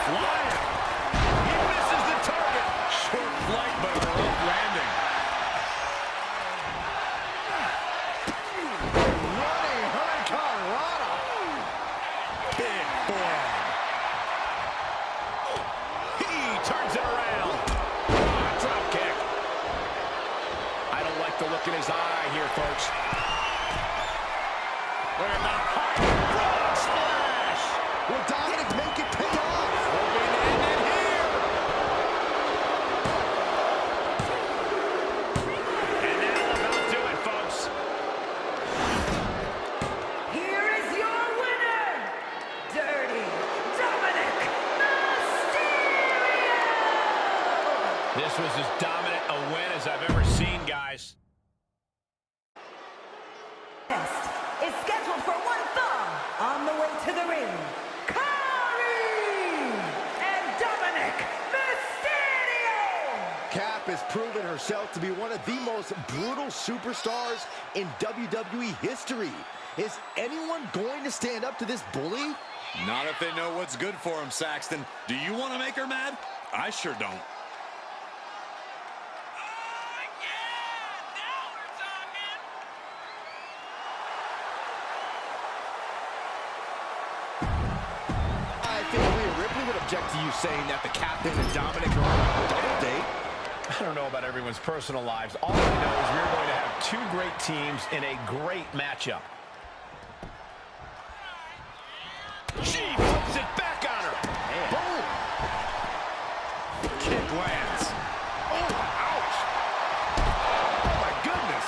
flying. He misses the target. Short flight, but a rough landing. Running hurricanrana. Big forearm. He turns it around. Drop kick. I don't like the look in his eye here, folks. Look at that high frog splash. Will Dominic make it pay off? Hoping to end it here. And that'll about do it, folks. Here is your winner, Dirty Dominic Mysterio! This was as dominant a win as I've ever seen, guys. Next is scheduled for one fall on the way to the ring. Kari and Dominic Mysterio! Cap has proven herself to be one of the most brutal superstars in WWE history. Is anyone going to stand up to this bully? Not if they know what's good for him, Saxton. Do you want to make her mad? I sure don't. I think Rhea Ripley would object to you saying that the captain and Dominic are on a double date. I don't know about everyone's personal lives. All I know is we're going to have two great teams in a great matchup. She flips it back on her. Boom. Kick lands. Oh, ouch. Oh, my goodness.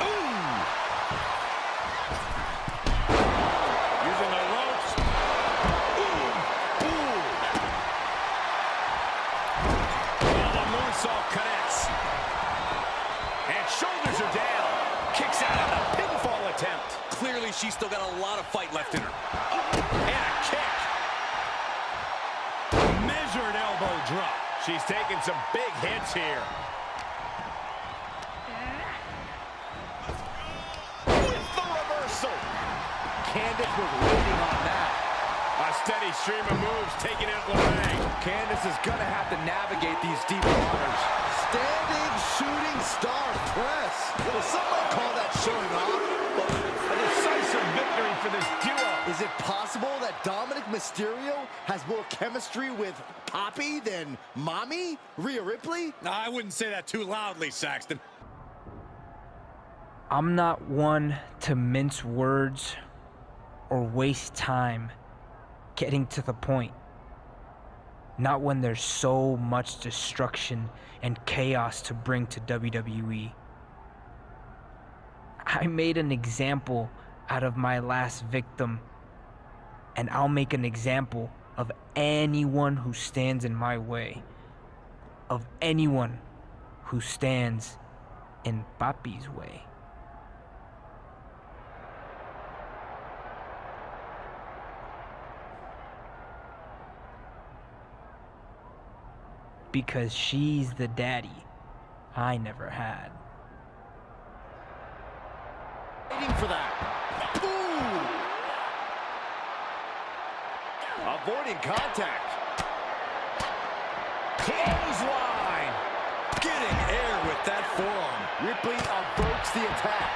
Ooh. Using the ropes. Ooh. Ooh. Well, the moonsault connects. And shoulders are down. Kicks out of the pinfall attempt. Clearly, she's still got a lot of fight left in her. And a kick. Measured elbow drop. She's taking some big hits here. With the reversal. Candice was waiting on that. A steady stream of moves taking out Lorraine. Candice is going to have to navigate these deep waters. Standing shooting star press. Well, some might call that showing off. A decisive victory for this duo. Is it possible that Dominic Mysterio has more chemistry with Poppy than Mommy, Rhea Ripley? I wouldn't say that too loudly, Saxton. I'm not one to mince words or waste time getting to the point. Not when there's so much destruction and chaos to bring to WWE. I made an example out of my last victim, and I'll make an example of anyone who stands in my way. Of anyone who stands in Papi's way. Because she's the daddy I never had. Waiting for that. Ooh! Avoiding contact. Clothesline. Getting air with that forearm. Ripley averts the attack.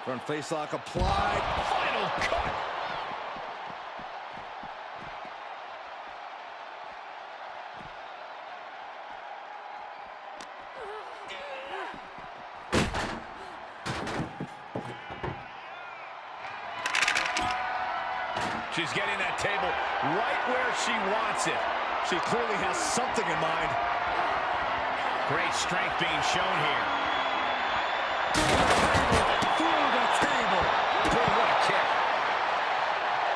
Front facelock applied. Final cut. She's getting that table right where she wants it. She clearly has something in mind. Great strength being shown here. Through the table. Boy, what a kick.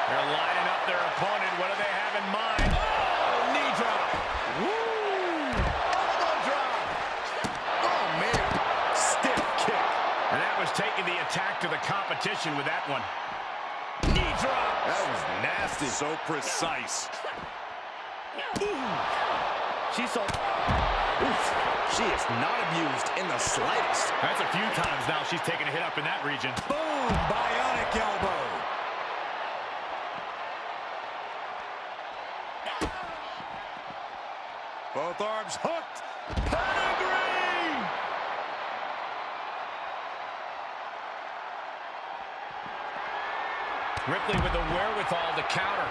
They're lining up their opponent. What do they have in mind? Oh, knee drop. Woo! Elbow drop. Oh, man. Stiff kick. And that was taking the attack to the competition with that one. Knee drop. That was nasty. So precise. She saw... Oof, she is not abused in the slightest. That's a few times now she's taken a hit up in that region. Boom! Bionic elbow. Both arms hooked. Pedigree! Ripley with the wherewithal to counter.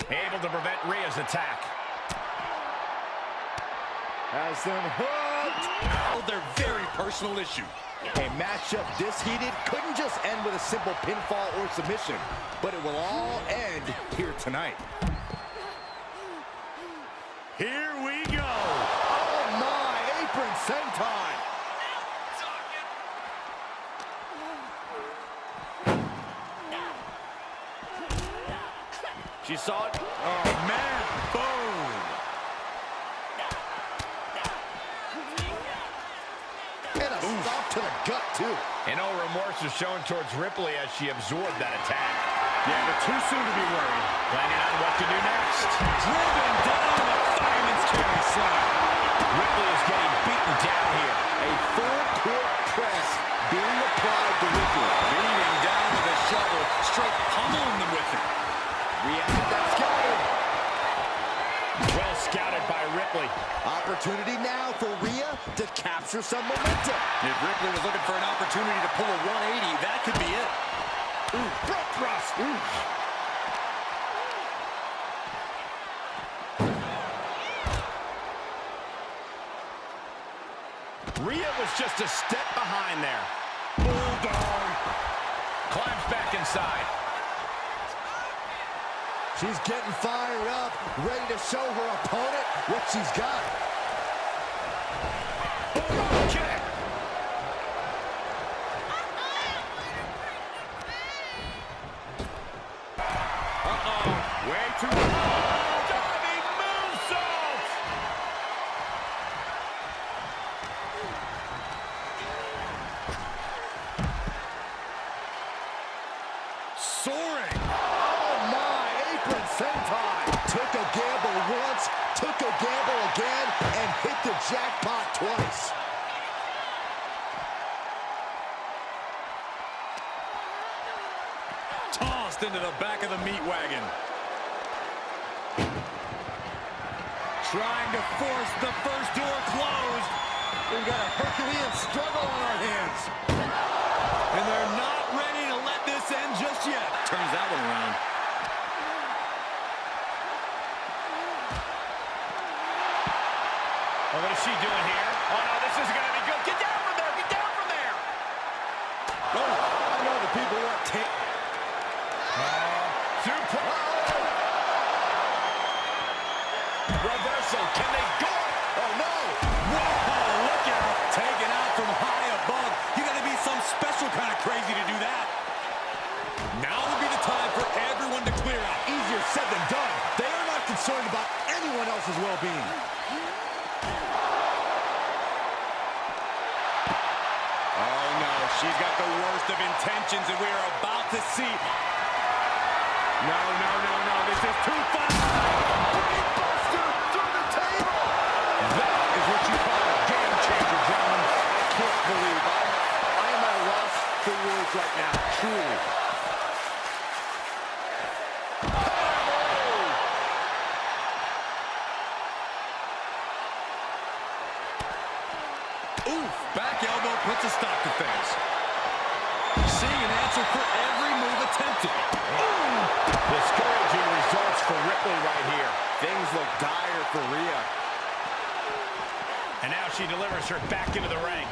Able to prevent Rhea's attack. Has them hooked. Oh, their very personal issue. A matchup this heated couldn't just end with a simple pinfall or submission, but it will all end here tonight. Here we go. Oh my, apron senton. She saw it. Oh, man. Boom. And a stop to the gut, too. And no remorse was shown towards Ripley as she absorbed that attack. Yeah, but too soon to be worried. Planning on what to do next. Driven down the fireman's carry slam. Ripley is getting beaten down here. A full court press being applied to Ripley. Beating down with a shovel, straight pummeling them with it. Reacted that scouted. Well scouted by Ripley. Opportunity now for Rhea to capture some momentum. If Ripley was looking for an opportunity to pull a 180, that could be it. Ooh, front thrust. Ooh. Rhea was just a step behind there. Bulldog. Climbs back inside. She's getting fired up, ready to show her opponent what she's got. Bulldog kick. Uh-oh. Way too long. Diving moonsault. Soaring. Oh my, apron senton. Took a gamble once, took a gamble again, and hit the jackpot twice. Tossed into the back of the meat wagon. Trying to force the first door closed. We've got a Herculean struggle on our hands. And they're not ready to let this end just yet. Turns that one around. Oh, what is she doing here? Oh, no, this isn't going to be good. Get down from there. Get down from there. Oh, I know the people want tape. Reversal. Can they go? Oh no! Whoa, look out. Taken out from high above. You got to be some special kind of crazy to do that. Now would be the time for everyone to clear out. Easier said than done. They are not concerned about anyone else's well-being. Oh no, she's got the worst of intentions, and we are about to see. No, no, no, no, this is too far. Buster through the table! That is what you call a game changer, gentlemen. Can't believe I am at a loss for words right now, truly. Oof, back elbow puts a stop to things. Seeing an answer for every move attempted. Discouraging results for Ripley right here. Things look dire for Rhea. And now she delivers her back into the ring.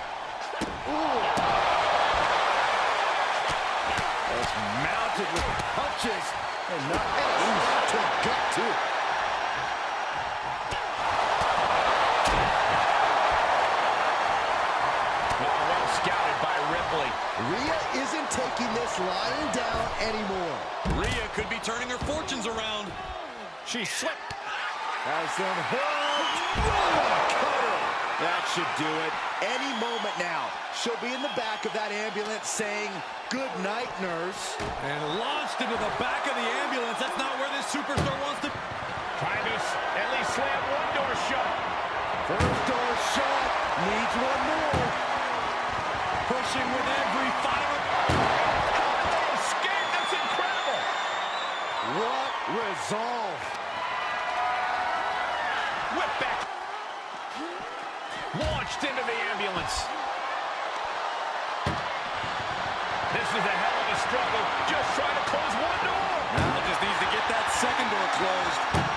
It's mounted with punches. And not to the gut, too. Well scouted by Ripley. Rhea isn't taking this lying down anymore. Rhea could be turning her fortunes around. She slipped. Has them hooked. Cutter. That should do it. Any moment now, she'll be in the back of that ambulance saying, "Good night, nurse." And launched into the back of the ambulance. That's not where this superstar wants to... Trying to at least slam one door shut. First door shut, needs one more. Pushing with every fiber. How did they escape? That's incredible. What resolve. Whip back. Launched into the ambulance. This is a hell of a struggle. Just trying to close one door. Now just needs to get that second door closed.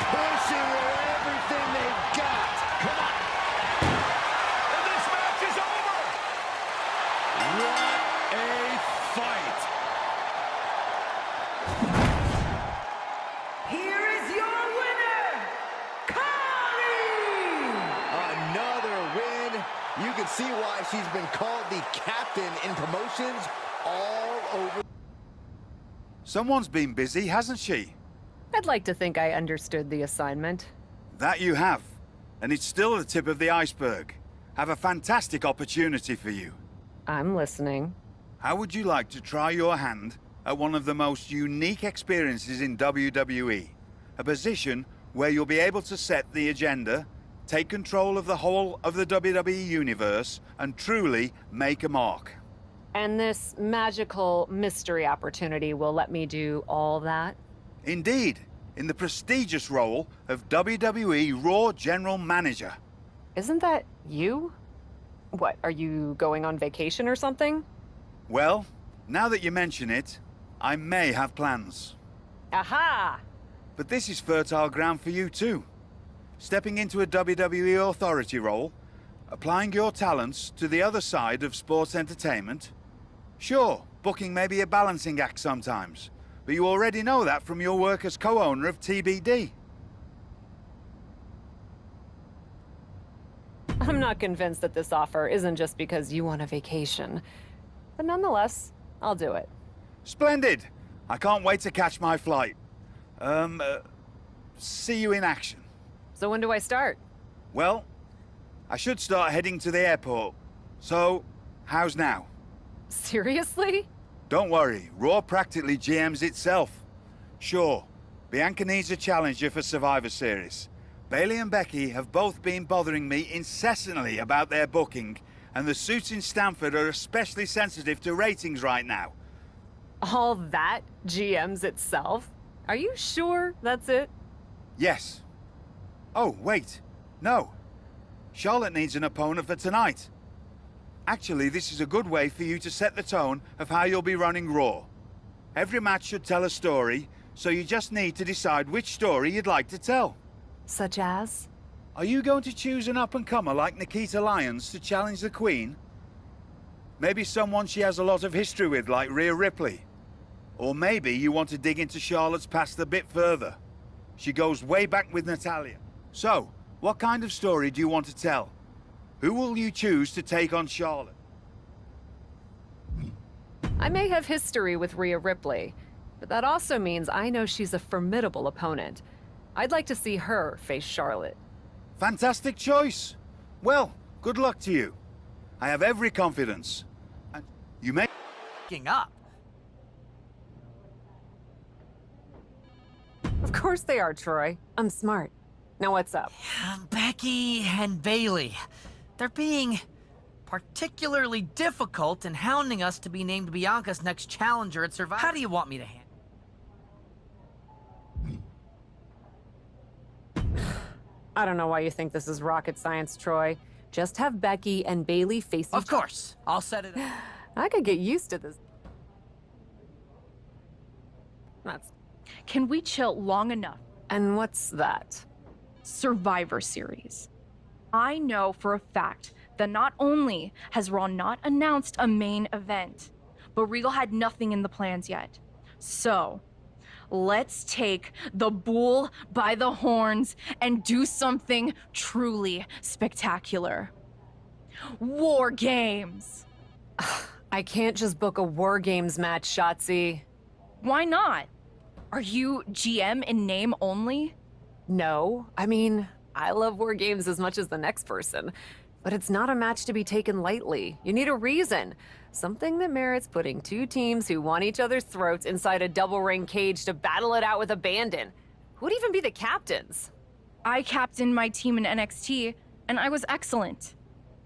Pushing with everything they've got. Come on. And this match is over. What a fight. Here is your winner, Kari! Another win. You can see why she's been called the captain in promotions all over. Someone's been busy, hasn't she? I'd like to think I understood the assignment. That you have. And it's still the tip of the iceberg. Have a fantastic opportunity for you. I'm listening. How would you like to try your hand at one of the most unique experiences in WWE? A position where you'll be able to set the agenda, take control of the whole of the WWE universe, and truly make a mark. And this magical mystery opportunity will let me do all that? Indeed, in the prestigious role of WWE Raw General Manager. Isn't that you? What, are you going on vacation or something? Well, now that you mention it, I may have plans. Aha! But this is fertile ground for you too. Stepping into a WWE authority role, applying your talents to the other side of sports entertainment. Sure, booking may be a balancing act sometimes, but you already know that from your work as co-owner of TBD. I'm not convinced that this offer isn't just because you want a vacation. But nonetheless, I'll do it. Splendid! I can't wait to catch my flight. See you in action. So when do I start? Well, I should start heading to the airport. So, how's now? Seriously? Don't worry, Raw practically GMs itself. Sure, Bianca needs a challenger for Survivor Series. Bayley and Becky have both been bothering me incessantly about their booking, and the suits in Stamford are especially sensitive to ratings right now. All that GMs itself? Are you sure that's it? Yes. Oh, wait. No. Charlotte needs an opponent for tonight. Actually, this is a good way for you to set the tone of how you'll be running Raw. Every match should tell a story, so you just need to decide which story you'd like to tell. Such as? Are you going to choose an up-and-comer like Nikita Lyons to challenge the Queen? Maybe someone she has a lot of history with, like Rhea Ripley. Or maybe you want to dig into Charlotte's past a bit further. She goes way back with Natalya. So, what kind of story do you want to tell? Who will you choose to take on Charlotte? I may have history with Rhea Ripley, but that also means I know she's a formidable opponent. I'd like to see her face Charlotte. Fantastic choice. Well, good luck to you. I have every confidence. And you may... up. Of course they are, Troy. I'm smart. Now what's up? Becky and Bailey. They're being particularly difficult and hounding us to be named Bianca's next challenger at Survivor. How do you want me to handle? I don't know why you think this is rocket science, Troy. Just have Becky and Bailey face each other. Of course. I'll set it up. I could get used to this. That's... Can we chill long enough? And what's that? Survivor Series. I know for a fact that not only has Raw not announced a main event, but Regal had nothing in the plans yet. So, let's take the bull by the horns and do something truly spectacular. War Games! I can't just book a War Games match, Shotzi. Why not? Are you GM in name only? No, I mean, I love war games as much as the next person. But it's not a match to be taken lightly. You need a reason. Something that merits putting two teams who want each other's throats inside a double ring cage to battle it out with abandon. Who'd even be the captains? I captained my team in NXT, and I was excellent.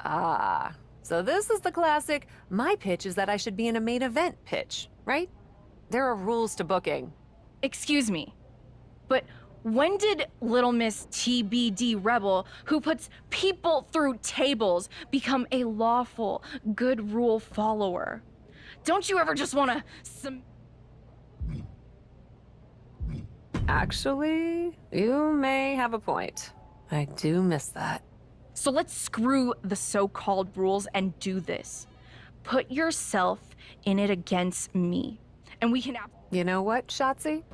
Ah, so this is the classic, my pitch is that I should be in a main event pitch, right? There are rules to booking. Excuse me, but when did Little Miss TBD Rebel, who puts people through tables, become a lawful, good rule follower? Don't you ever just want to Actually, you may have a point. I do miss that. So let's screw the so-called rules and do this. Put yourself in it against me, and we can... You know what, Shotzi?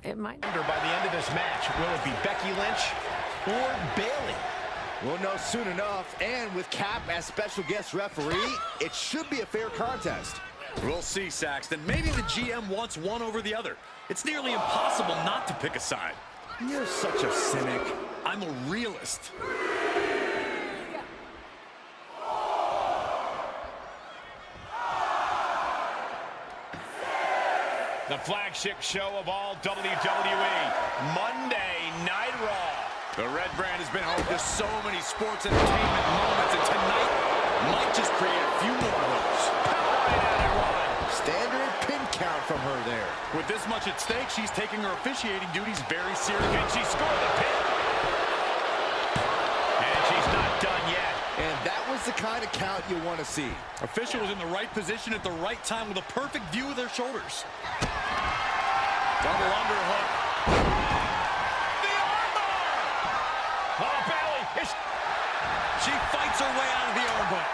It might... By the end of this match, will it be Becky Lynch or Bayley? We'll know soon enough, and with Cap as special guest referee, it should be a fair contest. We'll see, Saxton. Maybe the GM wants one over the other. It's nearly impossible not to pick a side. You're such a cynic. I'm a realist. The flagship show of all WWE, Monday Night Raw. The Red Brand has been home to so many sports entertainment moments, and tonight might just create a few more of those. Right out at one. Standard pin count from her there. With this much at stake, she's taking her officiating duties very seriously. Can she score the pin? And she's not done yet. And that was the kind of count you want to see. Official was in the right position at the right time with a perfect view of their shoulders. Double underhook. The armbar! Oh, Bayley! She fights her way out of the armbar.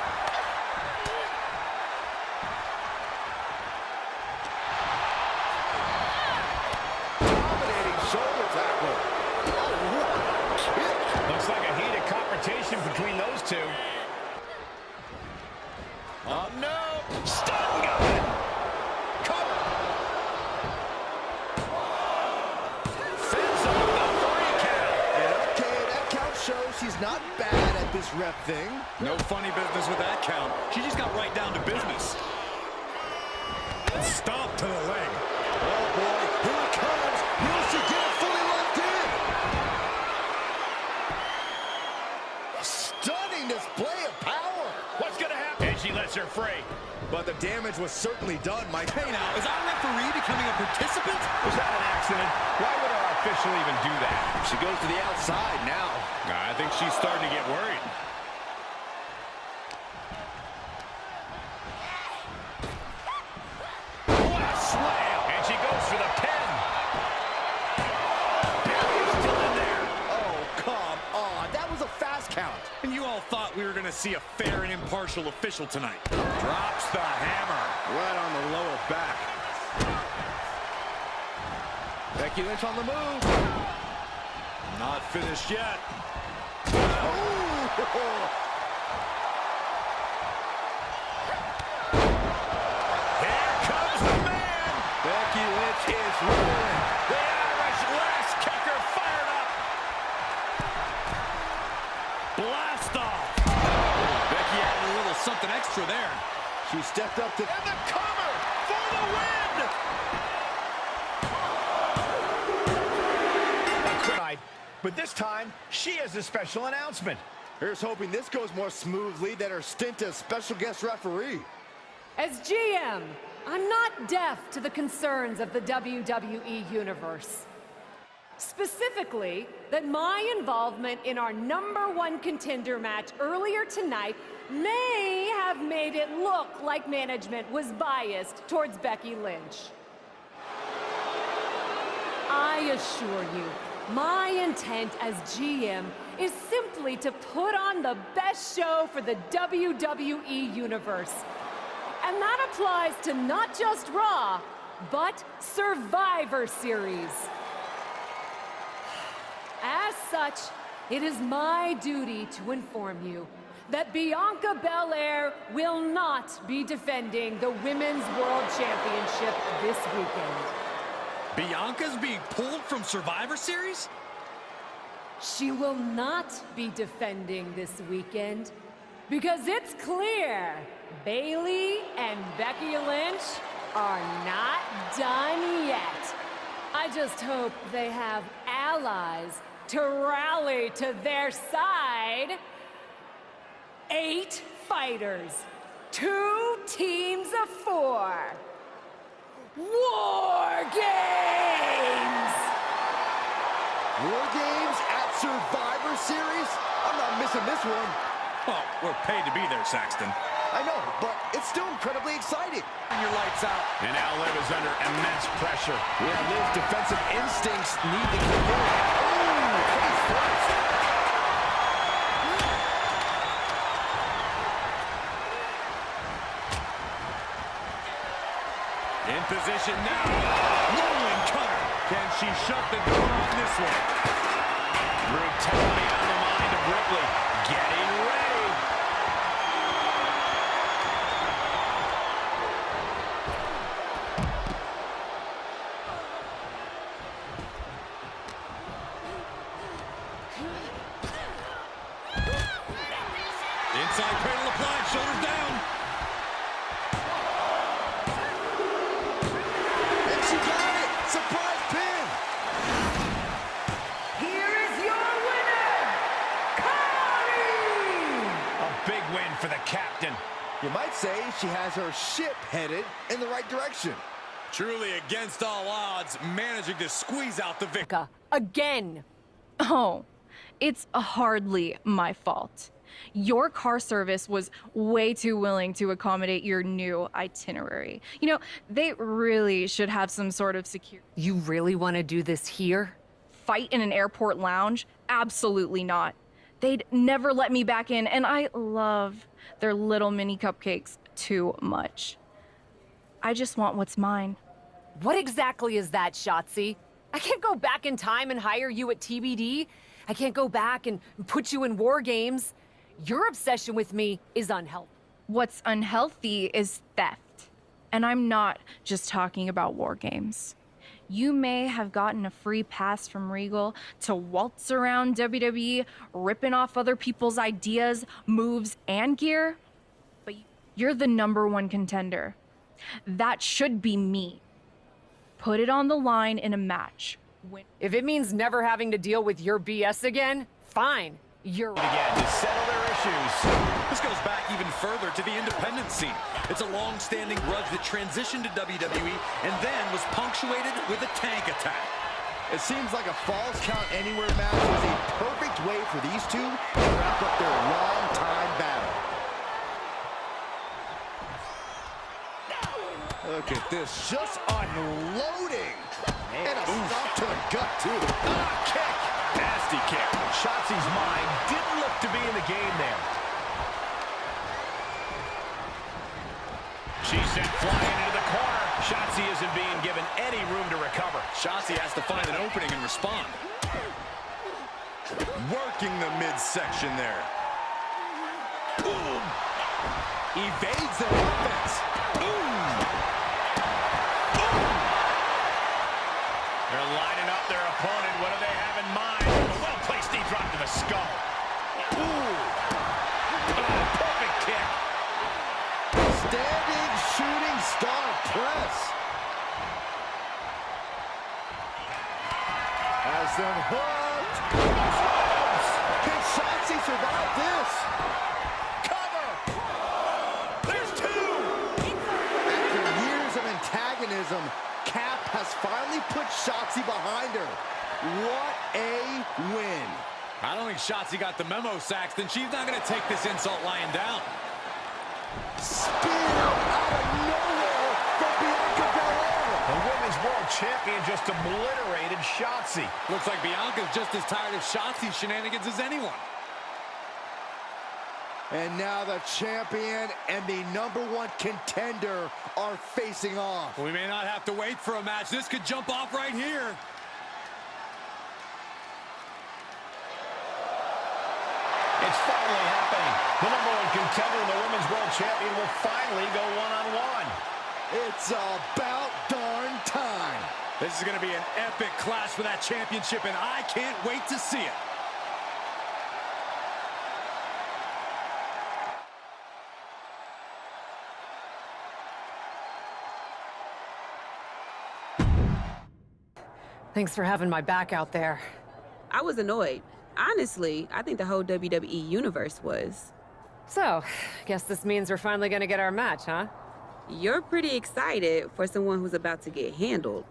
Dominating shoulder tackle. Oh, what a kick. Looks like a heated confrontation between those two. Oh, no! Stun gun! Cover! Fence off the 3 count. And okay, that count shows she's not bad at this rep thing. No funny business with that count. She just got right down to business. Stomp to the leg. Oh boy, here it comes. Will she get it fully locked in? A stunning display of power. What's gonna happen? And she lets her free. But the damage was certainly done, Mike. Hey now, is our referee becoming a participant? Was that an accident? Why would our official even do that? She goes to the outside now. I think she's starting to get worried. What a slam! And she goes for the pin. Bayley's still in there. Oh, come on. That was a fast count. And you all thought we were going to see a fair and impartial official tonight. Drops the hammer. Right on the lower back. Becky Lynch on the move. Not finished yet. Oh! Here comes the man. Becky Lynch is rolling. The Irish last kicker fired up. Blast off. Becky added a little something extra there. She stepped up to... And the cover for the win. But this time, she has a special announcement. Here's hoping this goes more smoothly than her stint as special guest referee. As GM, I'm not deaf to the concerns of the WWE Universe. Specifically, that my involvement in our #1 contender match earlier tonight may have made it look like management was biased towards Becky Lynch. I assure you, my intent as GM is simply to put on the best show for the WWE Universe. And that applies to not just Raw, but Survivor Series. As such, it is my duty to inform you that Bianca Belair will not be defending the Women's World Championship this weekend. Bianca's being pulled from Survivor Series? she will not be defending this weekend because it's clear Bayley and Becky Lynch are not done yet. I just hope they have allies to rally to their side. 8 fighters, 2 teams of 4. War Games! War Games at Survivor Series? I'm not missing this one. Oh, we're paid to be there, Saxton. I know, but it's still incredibly exciting. Your lights out. And now Liv is under immense pressure. Yeah, Liv's defensive instincts need to keep going. Ooh, face first. In position now. Rolling cutter. Can she shut the door on this one? Brutality on the mind of Ripley. Getting ready. Inside cradle applied, shoulders down. And she got it. Surprise pin. Here is your winner, Kyrie! A big win for the captain. You might say she has her ship headed in the right direction. Truly against all odds, managing to squeeze out the victory. Again. Oh, it's hardly my fault. Your car service was way too willing to accommodate your new itinerary. You know, they really should have some sort of security. You really want to do this here? Fight in an airport lounge? Absolutely not. They'd never let me back in, and I love their little mini cupcakes too much. I just want what's mine. What exactly is that, Shotzi? I can't go back in time and hire you at TBD. I can't go back and put you in War Games. Your obsession with me is unhealthy. What's unhealthy is theft. And I'm not just talking about War Games. You may have gotten a free pass from Regal to waltz around WWE, ripping off other people's ideas, moves, and gear, but you're the #1 contender. That should be me. Put it on the line in a match. If it means never having to deal with your BS again, fine. You're Again, to settle their issues. This goes back even further to the independent scene. It's a long-standing grudge that transitioned to WWE and then was punctuated with a tank attack. It seems like a Falls Count Anywhere match is a perfect way for these two to wrap up their long-time battle. Look at this, just unloading. And a stop to the gut, too. Ah, kick. Nasty kick. Shotzi's mind didn't look to be in the game there. She's sent flying into the corner. Shotzi isn't being given any room to recover. Shotzi has to find an opening and respond. Working the midsection there. Boom. Evades the offense. Boom. Boom. They're lining up their opponent. What do they have in mind? A well-placed knee drop to the skull. Ooh. Oh, perfect kick. Standing shooting star press. Has them hooked. Can Shotzi survive this? Cover. There's 2. After years of antagonism, Cap has finally put Shotzi behind her. What a win. I don't think Shotzi got the memo, Saxton. She's not going to take this insult lying down. Spear out of nowhere from Bianca Belair. The Women's World Champion just obliterated Shotzi. Looks like Bianca's just as tired of Shotzi's shenanigans as anyone. And now the champion and the #1 contender are facing off. We may not have to wait for a match. This could jump off right here. It's finally happening. The #1 contender and the Women's World Champion will finally go one-on-one. It's about darn time. This is going to be an epic clash for that championship, and I can't wait to see it. Thanks for having my back out there. I was annoyed. Honestly, I think the whole WWE universe was. So, guess this means we're finally gonna get our match, huh? You're pretty excited for someone who's about to get handled.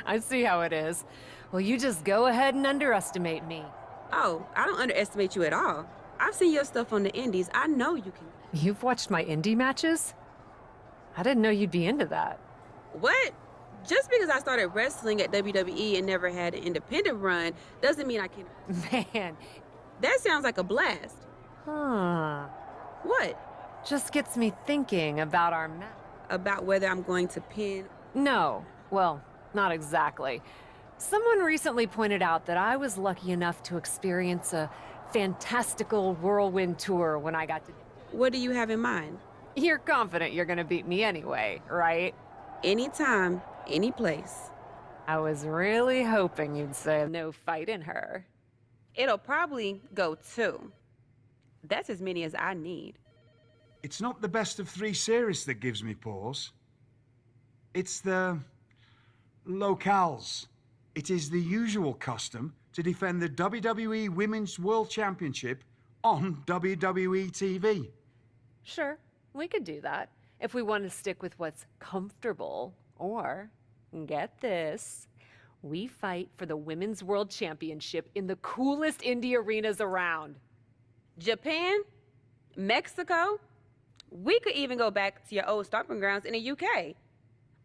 I see how it is. Well, you just go ahead and underestimate me. Oh, I don't underestimate you at all. I've seen your stuff on the indies. I know you can. You've watched my indie matches? I didn't know you'd be into that. What? Just because I started wrestling at WWE and never had an independent run doesn't mean I can. Man. That sounds like a blast. Huh. What? Just gets me thinking about our match. About whether I'm going to pin. No. Well, not exactly. Someone recently pointed out that I was lucky enough to experience a fantastical whirlwind tour when I got to... What do you have in mind? You're confident you're gonna beat me anyway, right? Anytime, any place. I was really hoping you'd say no fight in her. It'll probably go 2. That's as many as I need. It's not the best of 3 series that gives me pause. It's the locales. It is the usual custom to defend the WWE Women's World Championship on WWE TV. Sure, we could do that if we want to stick with what's comfortable. Or, get this, we fight for the Women's World Championship in the coolest indie arenas around. Japan? Mexico? We could even go back to your old stomping grounds in the UK.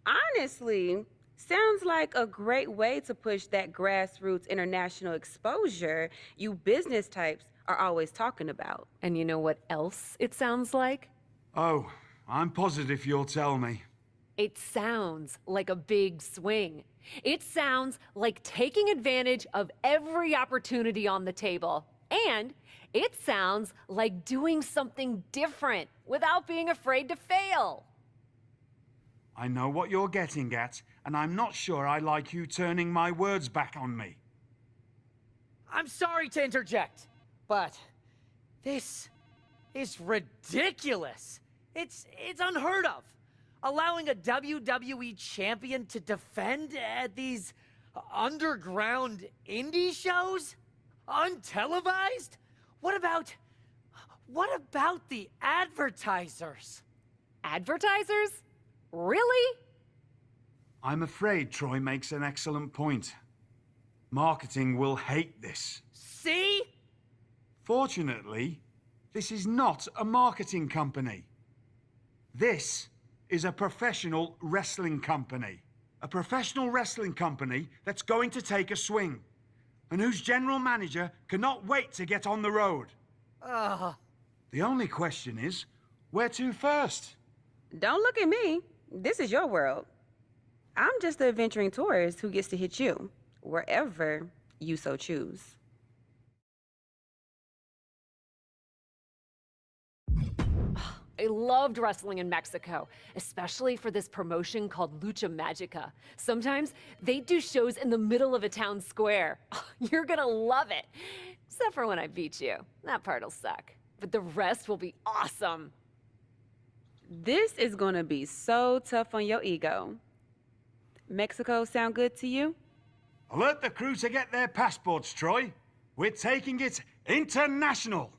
Honestly, sounds like a great way to push that grassroots international exposure you business types are always talking about. And you know what else it sounds like? Oh, I'm positive you'll tell me. It sounds like a big swing. It sounds like taking advantage of every opportunity on the table. And it sounds like doing something different without being afraid to fail. I know what you're getting at, and I'm not sure I like you turning my words back on me. I'm sorry to interject, but this is ridiculous. It's unheard of. Allowing a WWE champion to defend at these underground indie shows? Untelevised? What about the advertisers? Advertisers? Really? I'm afraid Troy makes an excellent point. Marketing will hate this. See? Fortunately, this is not a marketing company. This is a professional wrestling company. A professional wrestling company that's going to take a swing, and whose general manager cannot wait to get on the road. The only question is, where to first? Don't look at me. This is your world. I'm just the adventuring tourist who gets to hit you, wherever you so choose. I loved wrestling in Mexico, especially for this promotion called Lucha Magica. Sometimes they do shows in the middle of a town square. You're gonna love it. Except for when I beat you. That part'll suck. But the rest will be awesome. This is gonna be so tough on your ego. Mexico sound good to you? Alert the crew to get their passports, Troy. We're taking it international.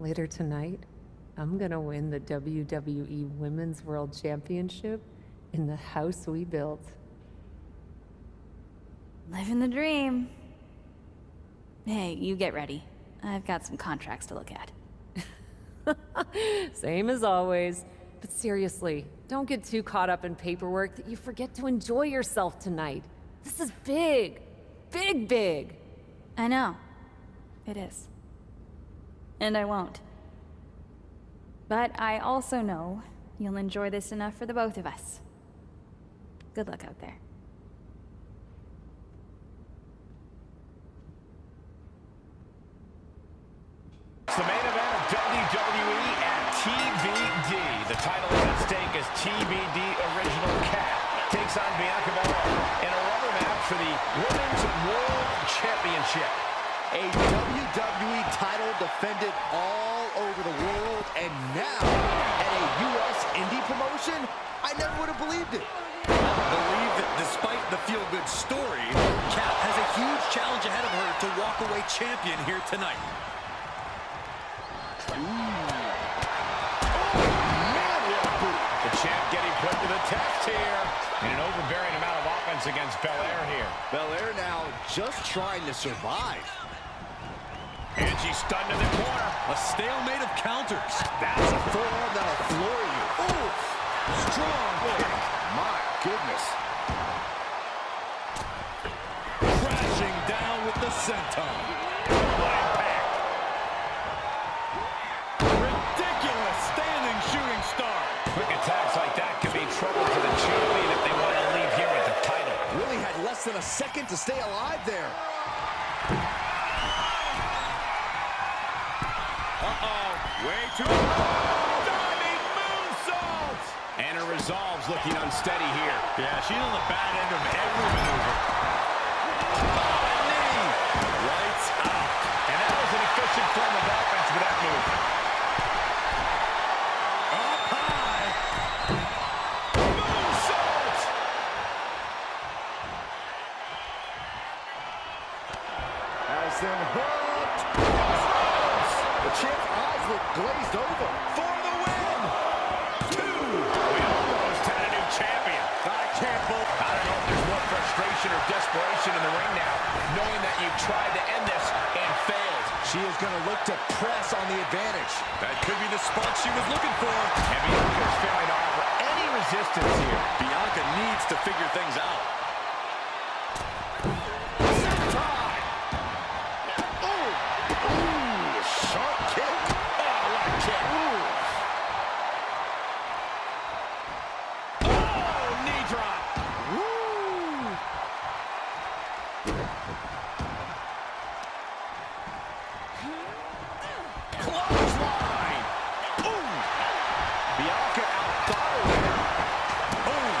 Later tonight, I'm gonna win the WWE Women's World Championship in the house we built. Living the dream. Hey, you get ready. I've got some contracts to look at. Same as always. But seriously, don't get too caught up in paperwork that you forget to enjoy yourself tonight. This is big. Big, big. I know. It is. And I won't. But I also know you'll enjoy this enough for the both of us. Good luck out there. It's the main event of WWE and TBD. The title is at stake as TBD Original Cat takes on Bianca Belair in a rubber match for the Women's World Championship. A WWE title defended all over the world, and now at a U.S. indie promotion? I never would have believed it. I believe that despite the feel-good story, Kat has a huge challenge ahead of her to walk away champion here tonight. The champ getting put to the test here. And an overbearing amount of offense against Belair here. Belair now just trying to survive. And she's stunned in the corner. A stalemate of counters. That's a forearm that'll floor you. Ooh, strong kick. My goodness. Crashing down with the senton. Ridiculous standing shooting star. Quick attacks like that can be trouble for the champion if they want to leave here with the title. Really had less than a second to stay alive there. Way too low. Diving moonsault. And her resolve's looking unsteady here. Yeah, she's on the bad end of every maneuver. Knee. Lights out. And that was an efficient form of offense with that move. Up high. Moonsault. Has them hooked. The champ's eyes look glazed over. For the win. 2. We almost had a new champion. I can't believe. I don't know if there's more frustration or desperation in the ring now, knowing that you've tried to end this and failed. She is going to look to press on the advantage. That could be the spark she was looking for. And Bianca's failing to offer any resistance here. Bianca needs to figure things out. Sharp kick. Oh, what a kick. Oh, knee drop. Woo! Clothesline. Ooh. Bianca outthought her. Boom.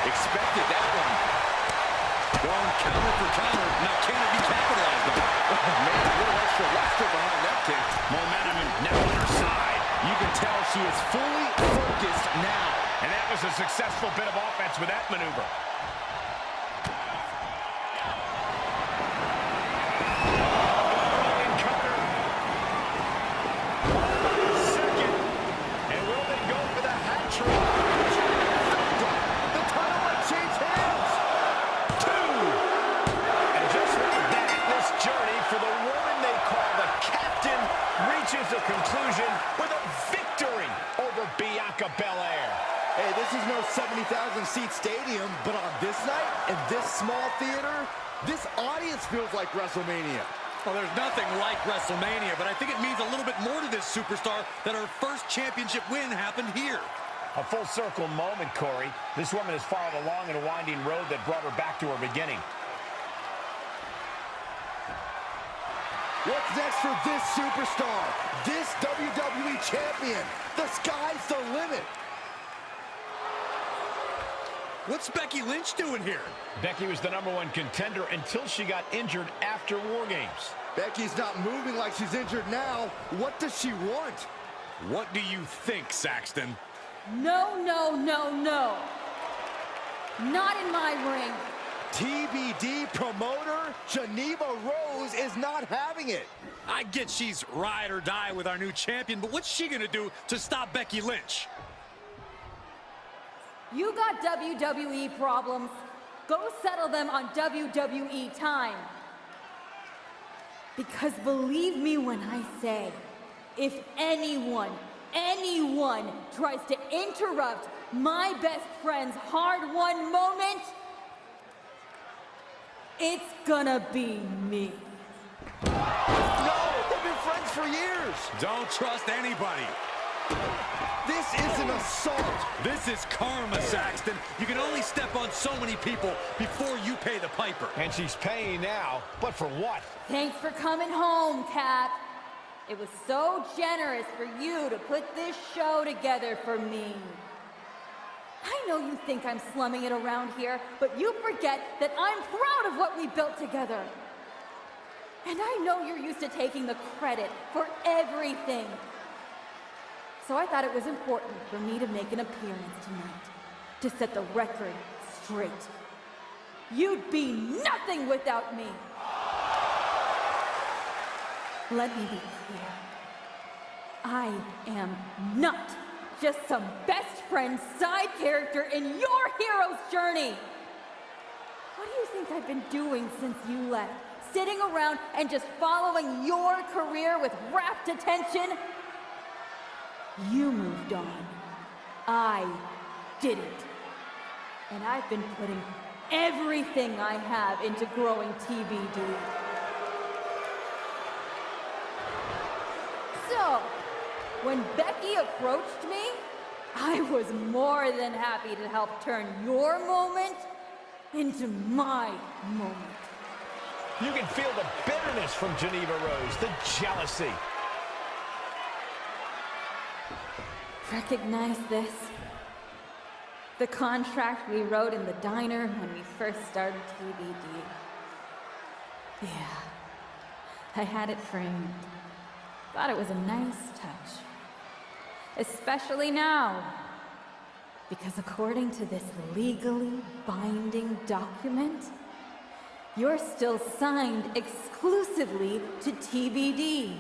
Expected that one. Going counter for counter. Now can it be capitalized on? Man, a little extra luster behind that kick. Momentum now on her side. You can tell she is fully focused now. And that was a successful bit of offense with that maneuver. And counter. Second. And will they go for the hat trick? The title might change hands. 2. And just like that, this journey for the woman they call the Captain reaches a conclusion with a victory over Bianca Belair. Hey, this is no 70,000-seat stadium, but on this night, in this small theater, this audience feels like WrestleMania. Well, there's nothing like WrestleMania, but I think it means a little bit more to this superstar that her first championship win happened here. A full circle moment, Corey. This woman has followed along in a winding road that brought her back to her beginning. What's next for this superstar? This WWE champion? The sky's the limit. What's Becky Lynch doing here? Becky was the #1 contender until she got injured after War Games. Becky's not moving like she's injured now. What does she want? What do you think, Saxton? No, no, no, no. Not in my ring. TBD Promoter Geneva Rose is not having it. I get she's ride or die with our new champion, but what's she gonna do to stop Becky Lynch? You got WWE problems. Go settle them on WWE time. Because believe me when I say, if anyone tries to interrupt my best friend's hard-won moment, it's gonna be me. No, they've been friends for years. Don't trust anybody. This is an assault. This is karma, Saxton. You can only step on so many people before you pay the piper. And she's paying now, but for what? Thanks for coming home, Cap. It was so generous for you to put this show together for me. I know you think I'm slumming it around here, but you forget that I'm proud of what we built together. And I know you're used to taking the credit for everything. So I thought it was important for me to make an appearance tonight, to set the record straight. You'd be nothing without me. Let me be clear. I am not just some best friend side character in your hero's journey. What do you think I've been doing since you left? Sitting around and just following your career with rapt attention? You moved on. I didn't. And I've been putting everything I have into growing TBD. So, when Becky approached me, I was more than happy to help turn your moment into my moment. You can feel the bitterness from Geneva Rose, the jealousy. Recognize this? The contract we wrote in the diner when we first started TBD. Yeah, I had it framed. Thought it was a nice touch. Especially now. Because according to this legally binding document, you're still signed exclusively to TBD.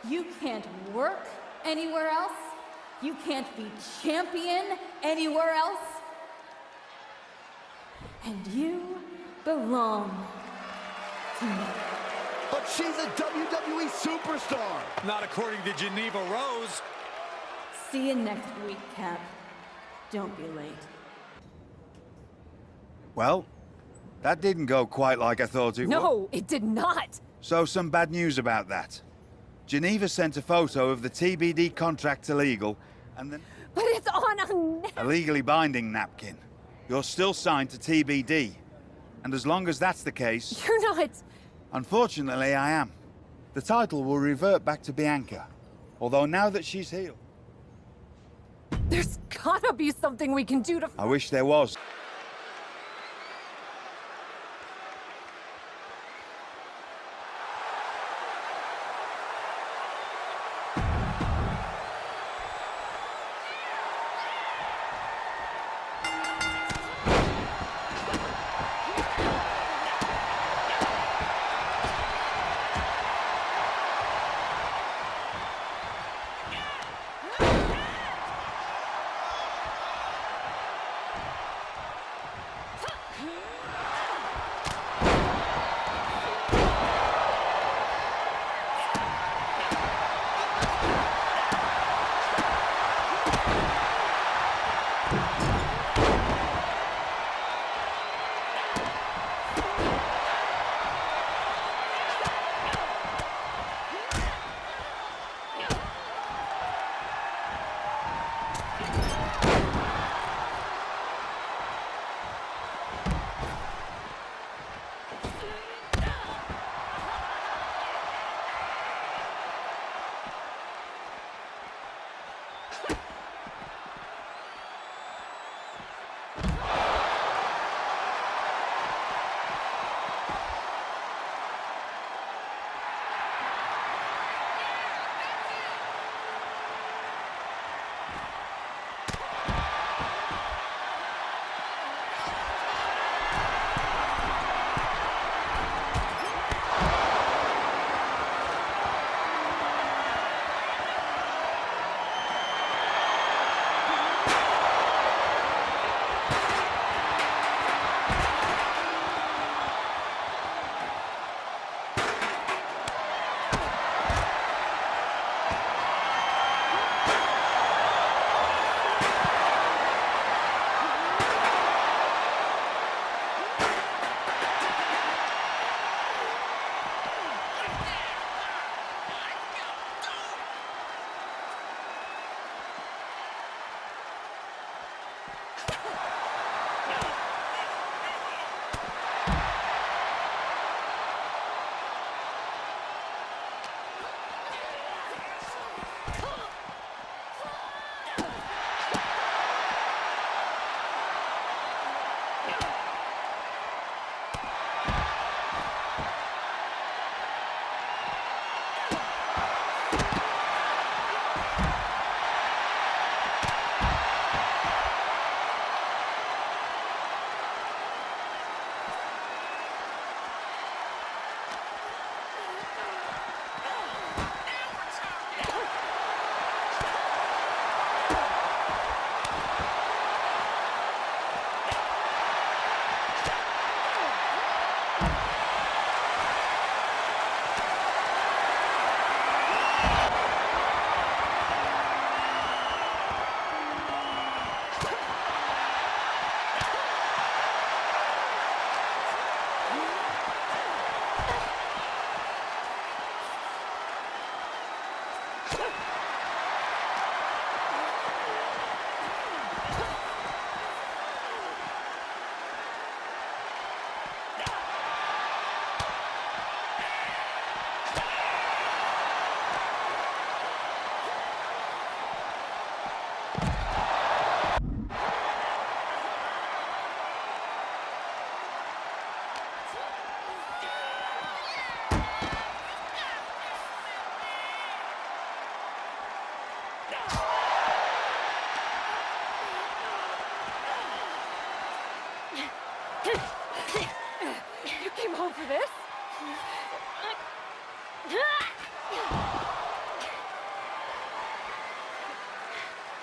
You can't work anywhere else. You can't be champion anywhere else. And you belong to me. But she's a WWE superstar. Not according to Geneva Rose. See you next week, Cap. Don't be late. Well, that didn't go quite like I thought it would. No, it did not. So some bad news about that. Geneva sent a photo of the TBD contract illegal, and then But it's on a legally binding napkin. You're still signed to TBD. And as long as that's the case... You're not... Unfortunately, I am. The title will revert back to Bianca. Although now that she's healed... There's gotta be something we can do to... I wish there was. came home for this.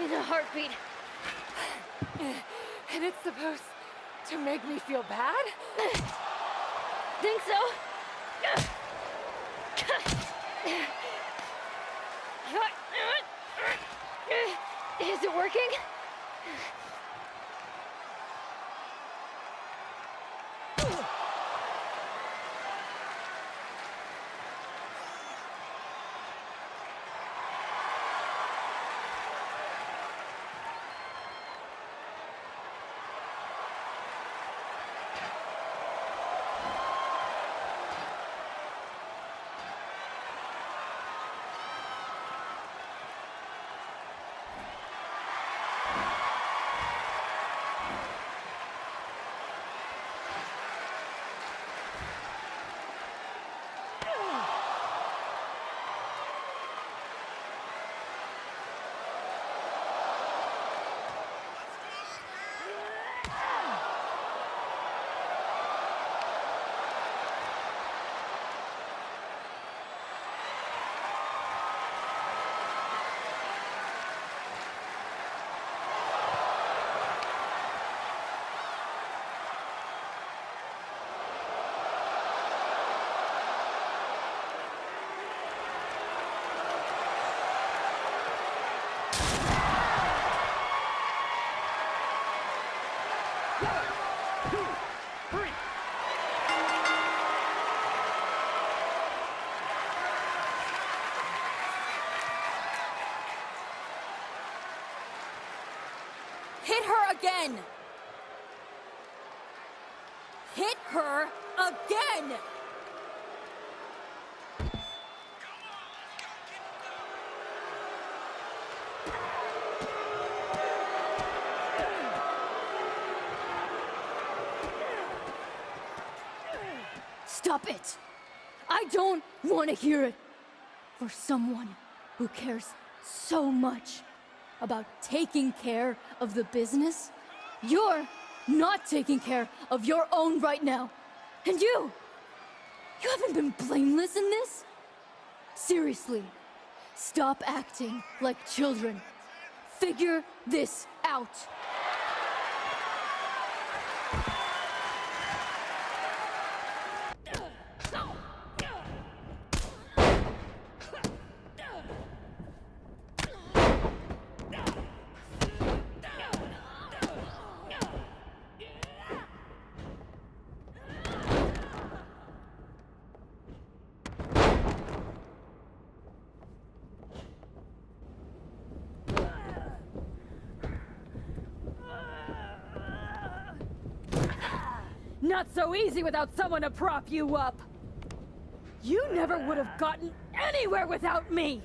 In a heartbeat. And it's supposed to make me feel bad? Think so? Is it working? Hit her again! Hit her again! Stop it! I don't want to hear it. For someone who cares so much about taking care of the business, you're not taking care of your own right now. And you haven't been blameless in this? Seriously, stop acting like children. Figure this out. Not so easy without someone to prop you up. You never would have gotten anywhere without me.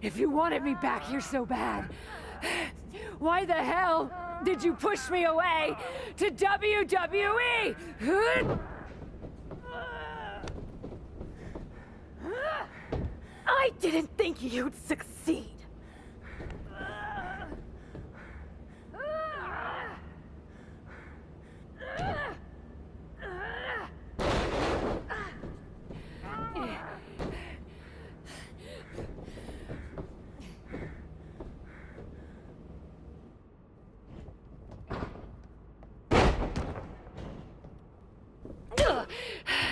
If you wanted me back here so bad, why the hell did you push me away to WWE? I didn't think you'd succeed.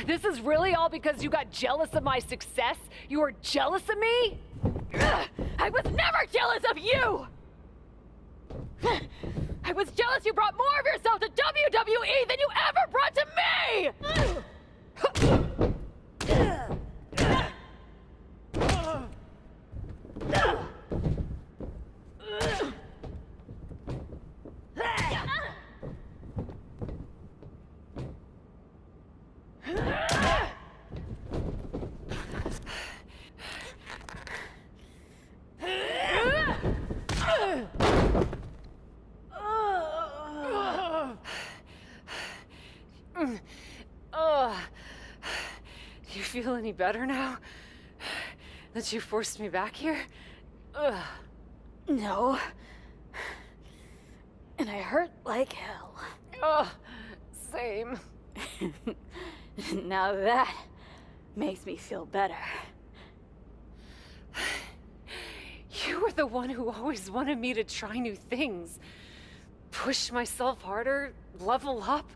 This is really all because you got jealous of my success? You were jealous of me? jealous of you! I was jealous you brought more of yourself to WWE than you ever brought to me! Do you feel any better now? That you forced me back here? Ugh. No. And I hurt like hell. Ugh. Same. Now that makes me feel better. You were the one who always wanted me to try new things. Push myself harder, level up.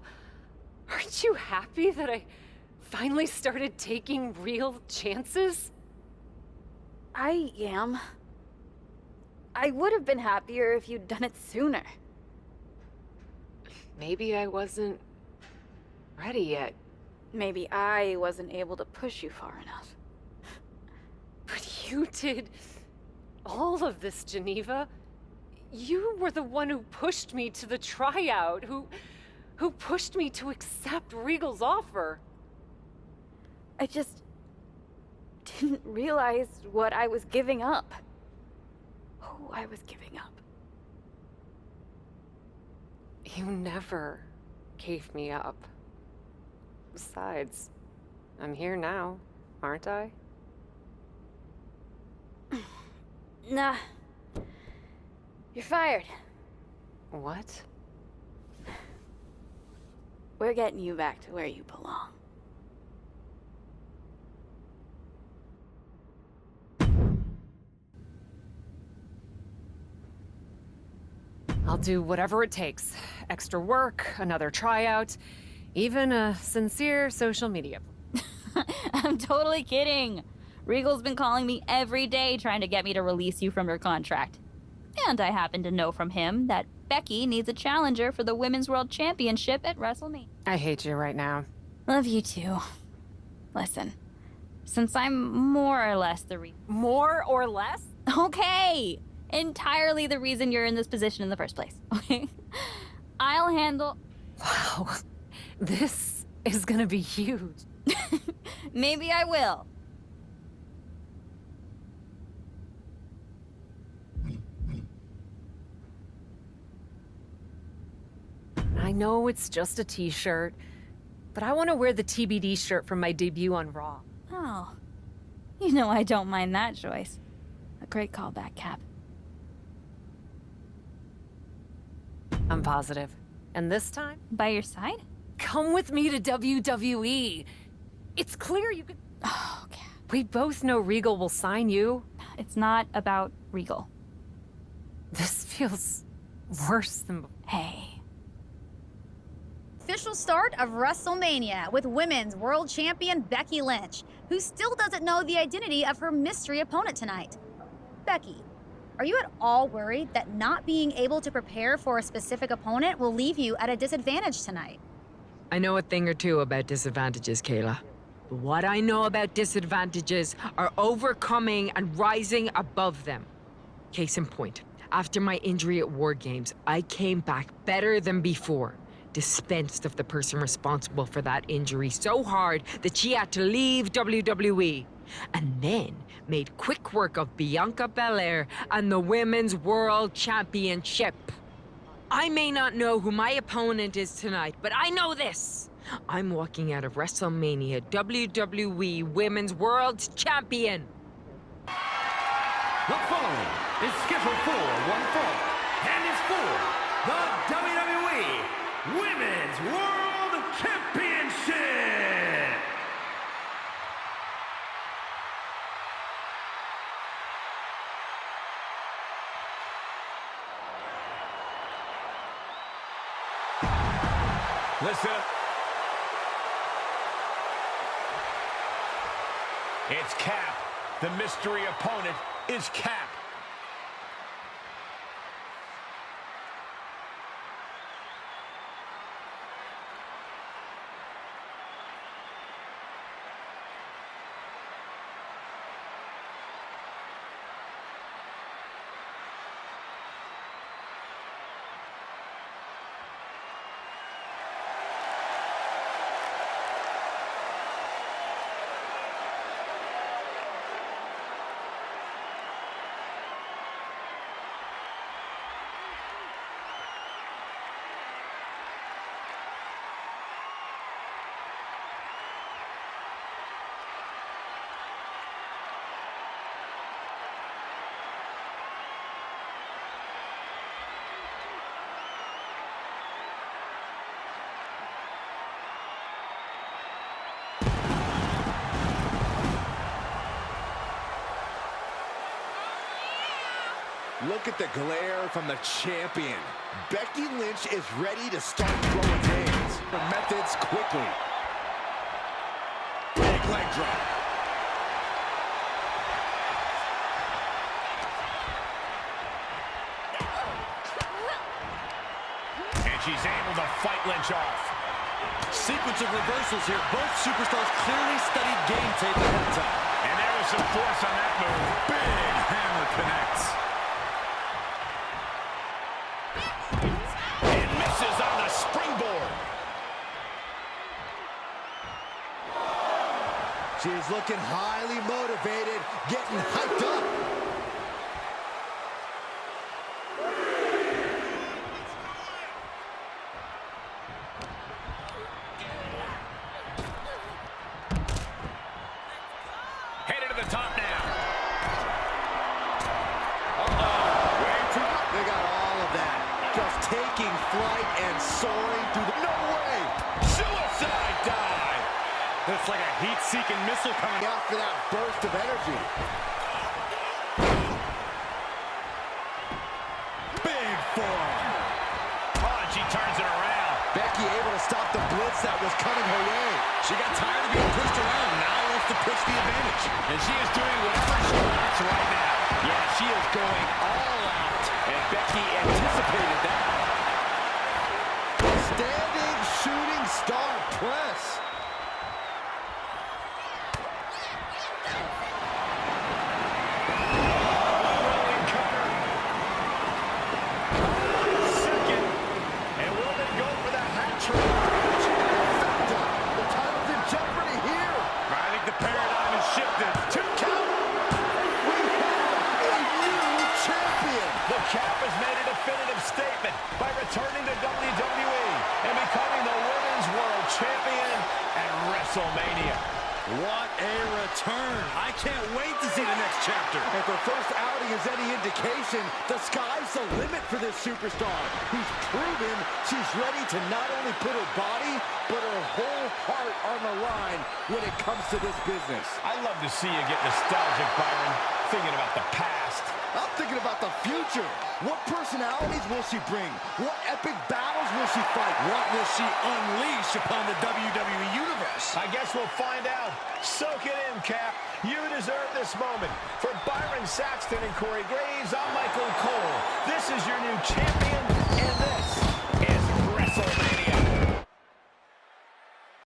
Aren't you happy that I finally started taking real chances? I am. I would have been happier if you'd done it sooner. Maybe I wasn't ready yet. Maybe I wasn't able to push you far enough. But you did all of this, Geneva. You were the one who pushed me to the tryout, who pushed me to accept Regal's offer. I just didn't realize what I was giving up. Who I was giving up. You never gave me up. Besides, I'm here now, aren't I? Nah. You're fired. What? We're getting you back to where you belong. I'll do whatever it takes. Extra work, another tryout, even a sincere social media. I'm totally kidding. Regal's been calling me every day trying to get me to release you from your contract. And I happen to know from him that Becky needs a challenger for the Women's World Championship at WrestleMania. I hate you right now. Love you too. Listen, since I'm more or less the More or less? Okay! Entirely the reason you're in this position in the first place, okay? I'll handle... Wow. This is gonna be huge. Maybe I will. I know it's just a t-shirt, but I want to wear the TBD shirt from my debut on Raw. Oh. You know I don't mind that choice. A great callback, Cap. I'm positive. And this time? By your side? Come with me to WWE. It's clear you could... Oh, Cap. We both know Regal will sign you. It's not about Regal. This feels worse than... Hey. Official start of WrestleMania with Women's World Champion Becky Lynch, who still doesn't know the identity of her mystery opponent tonight. Becky, are you at all worried that not being able to prepare for a specific opponent will leave you at a disadvantage tonight? I know a thing or two about disadvantages, Kayla. But what I know about disadvantages are overcoming and rising above them. Case in point, after my injury at War Games, I came back better than before. Dispensed of the person responsible for that injury so hard that she had to leave WWE. And then made quick work of Bianca Belair and the Women's World Championship. I may not know who my opponent is tonight, but I know this. I'm walking out of WrestleMania WWE Women's World Champion. The following is scheduled for one fall and is for the WWE Women's World Championship! Listen. It's Cap. The mystery opponent is Cap. Look at the glare from the champion. Becky Lynch is ready to start throwing hands. The methods quickly. Big leg drop. And she's able to fight Lynch off. Sequence of reversals here. Both superstars clearly studied game tape ahead of time. And there was some force on that move. Big hammer connects. And misses on the springboard. She's looking highly motivated, getting hyped up. Headed to the top now. Way too much. They got all of that. Just taking flight and soaring through the... No way! Suicide dive. It's like a heat-seeking missile coming out. Out for that burst of energy. Big forearm. Oh, and she turns it around. Becky able to stop the blitz that was coming her way. She got tired of being pushed around. Now wants to push the advantage. And she is doing whatever she wants right now. Yeah, she is going all out. And Becky anticipated that. Standing shooting star press. Second. And will they go for the hat trick? The title's in jeopardy here. I think the paradigm has shifted. 2 count. We have a new champion. The Cap has made a definitive statement by returning to WWE and becoming the Women's World Champion at WrestleMania. What a return. I can't wait to see the next chapter. If her first outing is any indication, the sky's the limit for this superstar, who's proven she's ready to not only put her body, but her whole heart on the line when it comes to this business. I love to see you get nostalgic, Byron, thinking about the past. I'm thinking about the future. What personalities will she bring? What epic battles will she fight? What will she unleash upon the WWE Universe? I guess we'll find out. Soak it in, Cap. You deserve this moment. For Byron Saxton and Corey Graves, I'm Michael Cole. This is your new champion, and this